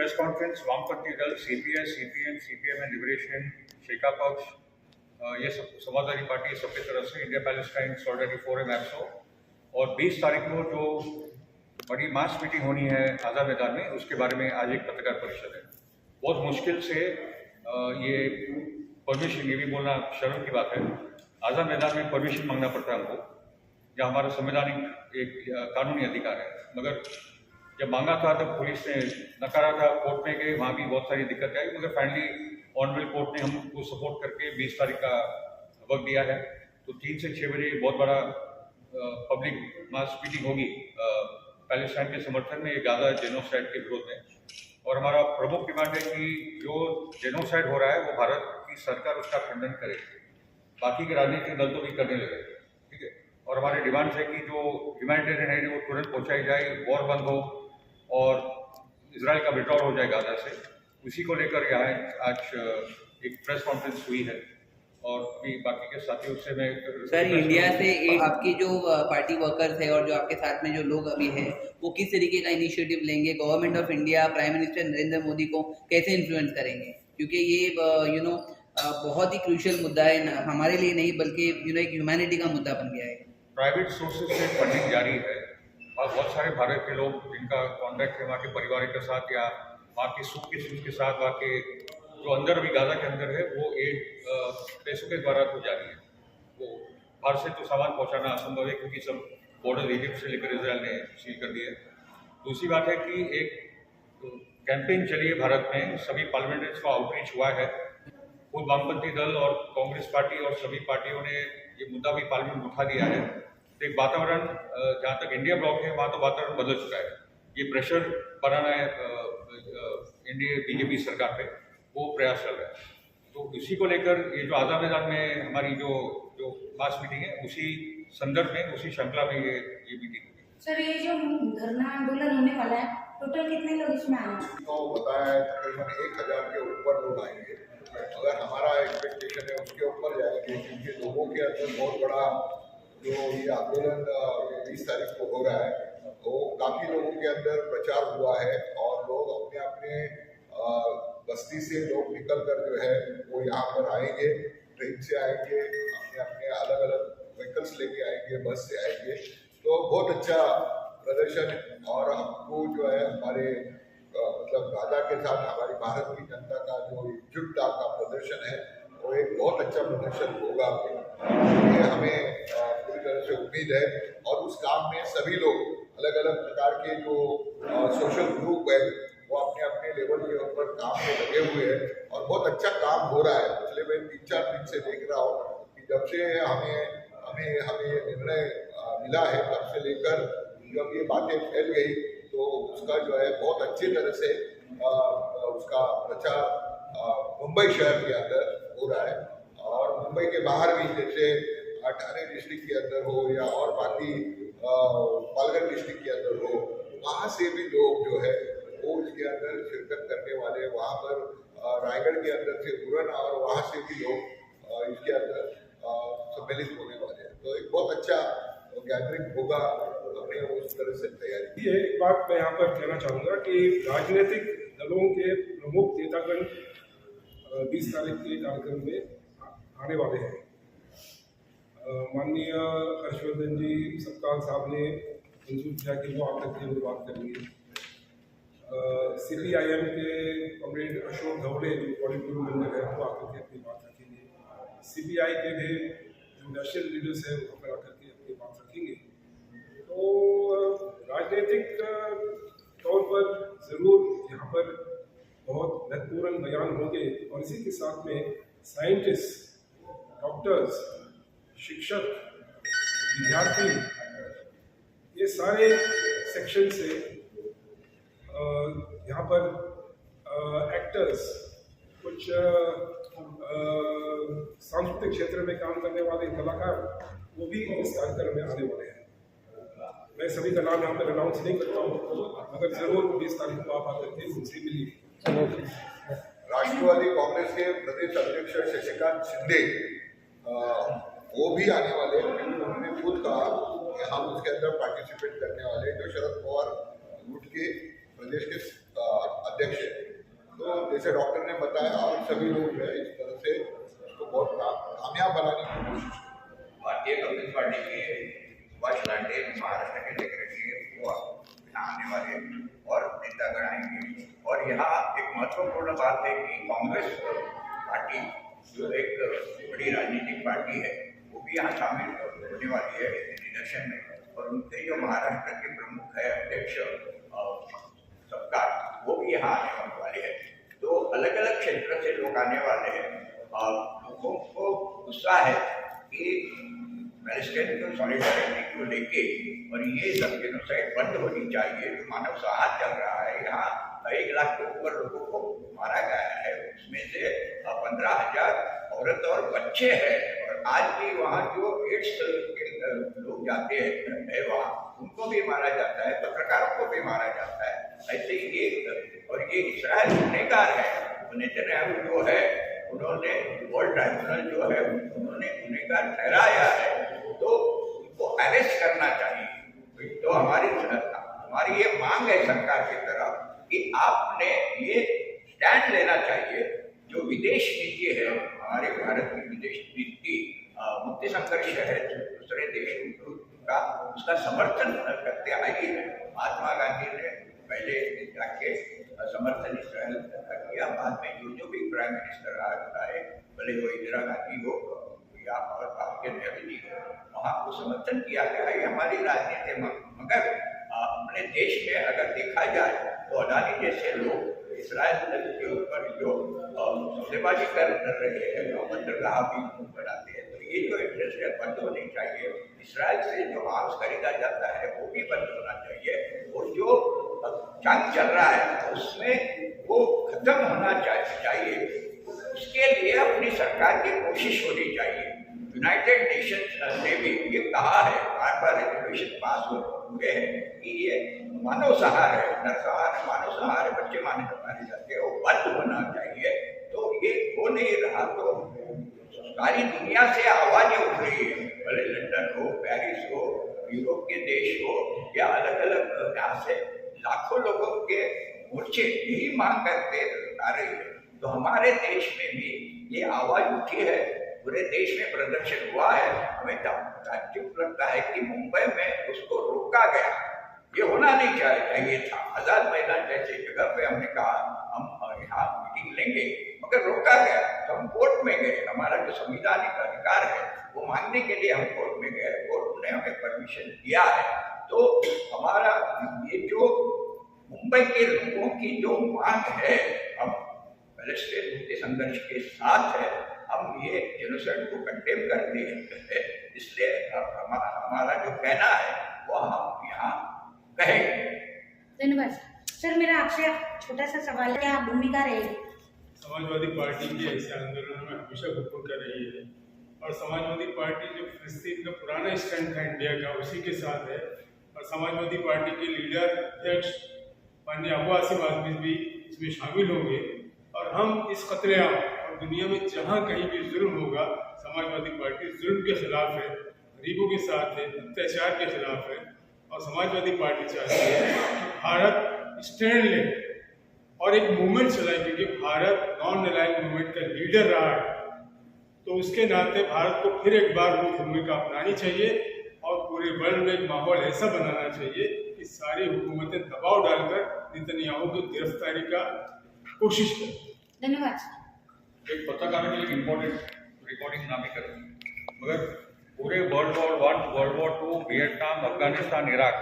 Press conference वामपंथी दल CPS, CPM, CPM and liberation, शेका पक्ष, ये सब समाजवादी पार्टी सबकी तरफ से इंडिया पैलेस्टाइन सॉलिडारिटी फोरम एप्सो और 20 तारीख को जो बड़ी मास मीटिंग होनी है आज़ाद मैदान में, उसके बारे में आज एक पत्रकार परिषद है। बहुत मुश्किल से ये परमिशन, ये भी बोलना शर्म की बात है, आज़ाद मैदान में परमिशन मांगना पड़ता है हमको, जहाँ हमारा संवैधानिक एक कानूनी अधिकार है। मगर जब मांगा था तब पुलिस ने नकारा था, कोर्ट में गए, वहाँ भी बहुत सारी दिक्कत आई, मगर फाइनली ऑनरेबल कोर्ट ने हमको सपोर्ट करके 20 तारीख का वक्त दिया है। तो 3 से 6 बजे बहुत बड़ा पब्लिक मास मीटिंग होगी पैलेस्टाइन के समर्थन में, गाजा जेनोसाइड के विरोध में। और हमारा प्रमुख डिमांड है कि जो जेनोसाइड हो रहा है वो भारत की सरकार उसका खंडन करे, बाकी के राजनीतिक दल तो भी करने लगे, ठीक है। और हमारे डिमांड है कि जो ह्यूमैनिटेरियन एड वो तुरंत पहुँचाई जाए, वॉर बंद हो और इजराइल का विड्रॉल हो जाए गाजा से। उसी को लेकर यहाँ आज एक प्रेस कॉन्फ्रेंस हुई है और भी बाकी के साथियों से मैं सर इंडिया से आपकी जो पार्टी वर्कर्स है और जो आपके साथ में जो लोग अभी हैं वो किस तरीके का इनिशिएटिव लेंगे, government of India, prime minister Narendra Modi को कैसे इन्फ्लुएंस करेंगे, क्योंकि ये बहुत ही क्रूशियल मुद्दा है हमारे लिए नहीं बल्कि एक ह्यूमैनिटी का मुद्दा बन गया है। प्राइवेट सोर्सेज से फंडिंग जारी है और बहुत सारे भारत के लोग जिनका कॉन्टैक्ट है वहाँ के परिवार के साथ या वहाँ की सुख के साथ, वहाँ के जो अंदर भी गाजा के अंदर है वो एड पैसों के द्वारा तो जारी है। वो बाहर से तो सामान पहुँचाना असंभव है क्योंकि सब बॉर्डर इजिप्ट से लेकर इसराइल ने सील कर दिए। दूसरी बात है कि एक कैंपेन चली है भारत में, सभी पार्लियामेंट्स का आउटरीच हुआ है, खुद वामपंथी दल और कांग्रेस पार्टी और सभी पार्टियों ने ये मुद्दा भी पार्लियामेंट में उठा दिया है। तो एक वातावरण जहाँ तक इंडिया ब्लॉक है वहाँ तो वातावरण बदल चुका है। ये प्रेशर बनाना है एनडीए बीजेपी सरकार पे, वो प्रयास चल रहा है। तो इसी को लेकर ये जो आज़ाद मैदान में हमारी जो मास मीटिंग है, उसी संदर्भ में, उसी श्रृंखला में ये मीटिंग होगी। सर ये जो धरना आंदोलन होने वाला है, टोटल कितने लोग इसमें आएंगे? तो बताया है तकरीबन 1000 के ऊपर लोग आएंगे। अगर हमारा एक्सपेक्टेशन है उसके ऊपर जाएंगे, क्योंकि लोगों के अंदर बहुत बड़ा जो ये आंदोलन 20 तारीख को हो रहा है, तो काफ़ी लोगों के अंदर प्रचार हुआ है और लोग अपने अपने बस्ती से लोग निकल कर जो है वो यहाँ पर आएंगे, ट्रेन से आएंगे, अपने अपने अलग अलग व्हीकल्स लेके आएंगे, बस से आएंगे। तो बहुत अच्छा प्रदर्शन है और हमको जो है हमारे मतलब गाजा के साथ हमारी भारत की जनता का जो एकजुटता का प्रदर्शन है वो एक बहुत अच्छा प्रदर्शन होगा। ये हमें पूरी तरह से उम्मीद है और उस काम में सभी लोग अलग अलग प्रकार के जो सोशल ग्रुप है वो अपने अपने लेवल के ऊपर काम में लगे हुए हैं और बहुत अच्छा काम हो रहा है। पिछले मैं 3-4 दिन से देख रहा हूँ कि जब से हमें ये निर्णय मिला है तब से लेकर जब ये बातें फैल गई तो उसका जो है बहुत अच्छी तरह से उसका प्रचार मुंबई शहर के अंदर हो रहा है और मुंबई के बाहर भी, जैसे ठाणे डिस्ट्रिक्ट के अंदर हो या और बाकी पालघर डिस्ट्रिक्ट के अंदर हो, वहाँ से भी लोग जो है वो इसके अंदर शिरकत करने वाले, वहाँ पर रायगढ़ के अंदर से उड़न और वहाँ से भी लोग इसके अंदर सम्मिलित होने वाले हैं। तो एक बहुत अच्छा गैदरिंग होगा, हमने उस तरह से तैयारी की है। एक बात मैं यहाँ पर कहना चाहूँगा कि राजनीतिक दलों के प्रमुख नेतागण 20 तारीख के कार्यक्रम में आने वाले हैं। माननीय हर्षवर्धन जी सत्तान साहब ने मंजूर किया कि वो आकर के वो बात करेंगे। CPIM के कॉमरेड अशोक धवड़े जो पॉलिट ब्यूरो मेंबर है वो आकर के अपनी बात रखेंगे। CPI के भी जो नेशनल लीडर्स हैं वो पर आकर के अपनी बात रखेंगे। तो राजनीतिक तौर पर ज़रूर यहाँ पर बहुत महत्वपूर्ण बयान होंगे और इसी के साथ में साइंटिस्ट, डॉक्टर्स, शिक्षक, विद्यार्थी, ये सारे सेक्शन से यहाँ पर एक्टर्स, कुछ सांस्कृतिक क्षेत्र में काम करने वाले कलाकार, वो भी इस कार्यक्रम में आने वाले हैं। मैं सभी का नाम यहाँ पर अनाउंस नहीं करता हूँ, मगर जरूर 20 तारीख को आप आकर के उनसे मिलिए। राष्ट्रवादी कांग्रेस के प्रदेश अध्यक्ष शशिकांत शिंदे वो भी आने वाले हैं, क्योंकि उन्होंने खुद कहा कि हम उसके अंदर पार्टिसिपेट करने वाले हैं, जो शरद पवार गुट के प्रदेश के अध्यक्ष है। जैसे डॉक्टर ने बताया, और सभी लोग जो है इस तरह से इसको बहुत कामयाब बनाने की कोशिश करें। भारतीय कम्युनिस्ट पार्टी के सुभाष लांडे महाराष्ट्र के सेक्रेटरी वो यहाँ आने वाले और नेतागण आएंगे। और यहाँ एक महत्वपूर्ण बात है कि कांग्रेस पार्टी जो एक बड़ी राजनीतिक पार्टी है वो भी यहाँ शामिल होने वाली है निदर्शन में। और उनके जो महाराष्ट्र के प्रमुख है अध्यक्ष सबका, वो भी यहाँ आने वाले हैं। तो अलग अलग क्षेत्र से लोग आने वाले हैं। लोगों को गुस्सा है कि पैलेस्टाइन सॉलिडारिटी को लेके, और ये सब जेनोसाइड बंद होनी चाहिए। जो मानव सहायता चल रहा है, यहाँ 1 लाख के ऊपर लोगों को मारा गया है, उसमें से 15,000 औरत और बच्चे हैं। और आज भी वहाँ जो एड्स के लोग जाते हैं वहाँ, उनको भी मारा जाता है, पत्रकारों को भी मारा जाता है। ऐसे ही ये इस्राएल गुनहगार है। नेतन्याहू जो है, उन्होंने वर्ल्ड ट्राइब्यूनल जो है उन्होंने गुनहगार ठहराया है, तो उनको अरेस्ट करना चाहिए। तो हमारी ये मांग है सरकार की तरफ कि आपने ये स्टैंड लेना चाहिए। जो विदेश नीति है, हमारे भारत की विदेश नीति मुक्ति संघर्ष है दूसरे देशों का, उसका समर्थन करते आई है। महात्मा गांधी ने पहले जाके समर्थन इस्राएल का किया। बाद में जो भी प्राइम मिनिस्टर आए, भले वो इंदिरा गांधी हो या और आपके नेहरू जी हो, वहाँ को समर्थन किया गया। ये हमारी राजनीति में। मगर अपने देश में अगर देखा जाए तो अडानी जैसे लोग इस्राएल के ऊपर जो सौदेबाजी कर रहे हैं, बंदरगाह भी बनाते हैं, तो ये जो इंटरेस्ट है बंद होनी चाहिए। इस्राएल से जो आर्म्स खरीदा जाता है वो भी बंद होना चाहिए। और जो जंग चल रहा है उसमें वो खत्म होना चाहिए। उसके लिए अपनी सरकार की कोशिश होनी चाहिए। यूनाइटेड नेशंस ने भी ये कहा है, बार रेजोल्यूशन पास हुए हैं कि ये मानव सहार है, नरसंहार है, मानव सहार है, बच्चे मारे जाते हैं, वो बंद होना चाहिए। तो ये हो नहीं रहा तो सारी दुनिया से आवाजें उठ रही है, भले लंदन हो, पेरिस हो, यूरोप के देश हो या अलग अलग यहाँ से लाखों लोगों के मोर्चे यही मांग करते आ रही है। तो हमारे देश में भी ये आवाज उठी है, पूरे देश में प्रदर्शन हुआ है। हमें ताज्जुब लगता है कि मुंबई में उसको रोका गया। ये होना नहीं चाहिए था। आजाद मैदान जैसे जगह पे हमने कहा हम यहाँ मीटिंग लेंगे, मगर रोका गया। तो हम कोर्ट में गए, हमारा जो संवैधानिक अधिकार है वो मांगने के लिए हम कोर्ट में गए, कोर्ट ने हमें परमिशन दिया है। तो हमारा ये जो मुंबई के लोगों की जो मांग है, हम पैलेस्टाइन मुक्ति संघर्ष के साथ है, हम ये जेनोसाइड को कंडेम करते हैं। इसलिए हमारा जो कहना है वो हम यहाँ कहेंगे। धन्यवाद सर। मेरा आपसे छोटा सा सवाल है, क्या भूमिका रहेगी? समाजवादी पार्टी के ऐसे आंदोलन में हमेशा हुक्म कर रही है, और समाजवादी पार्टी जो फिलिस्तीन का पुराना स्टैंड था इंडिया का, उसी के साथ है। और समाजवादी पार्टी के लीडर अध्यक्ष माननीय अबू आसिम आजमी भी इसमें शामिल होंगे। और हम इस कतलेआम और दुनिया में जहाँ कहीं भी जुल्म होगा, समाजवादी पार्टी जुल्म के खिलाफ है, गरीबों के साथ है, अत्याचार के खिलाफ है। और समाजवादी पार्टी चाहती है कि भारत स्टैंड ले और एक मूवमेंट चलाए, क्योंकि भारत नॉन अलाइंड मूवमेंट का लीडर रहा है। तो उसके नाते भारत को फिर एक बार वो भूमिका अपनानी चाहिए और पूरे वर्ल्ड में एक माहौल ऐसा बनाना चाहिए कि सारी हुकूमतें दबाव डालकर नेतन्याहू की गिरफ्तारी का कोशिश करें। धन्यवाद। एक पत्रकारों के लिए इम्पोर्टेंट रिकॉर्डिंग ना भी करें, मगर पूरे world war 1, world war 2, Vietnam, Afghanistan, Iraq,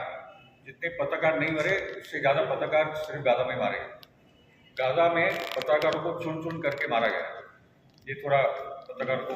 जितने पत्रकार नहीं मरे उससे ज़्यादा पत्रकार सिर्फ गाजा में मारे गए। गाजा में पत्रकारों को चुन चुन करके मारा गया। ये थोड़ा पत्रकार को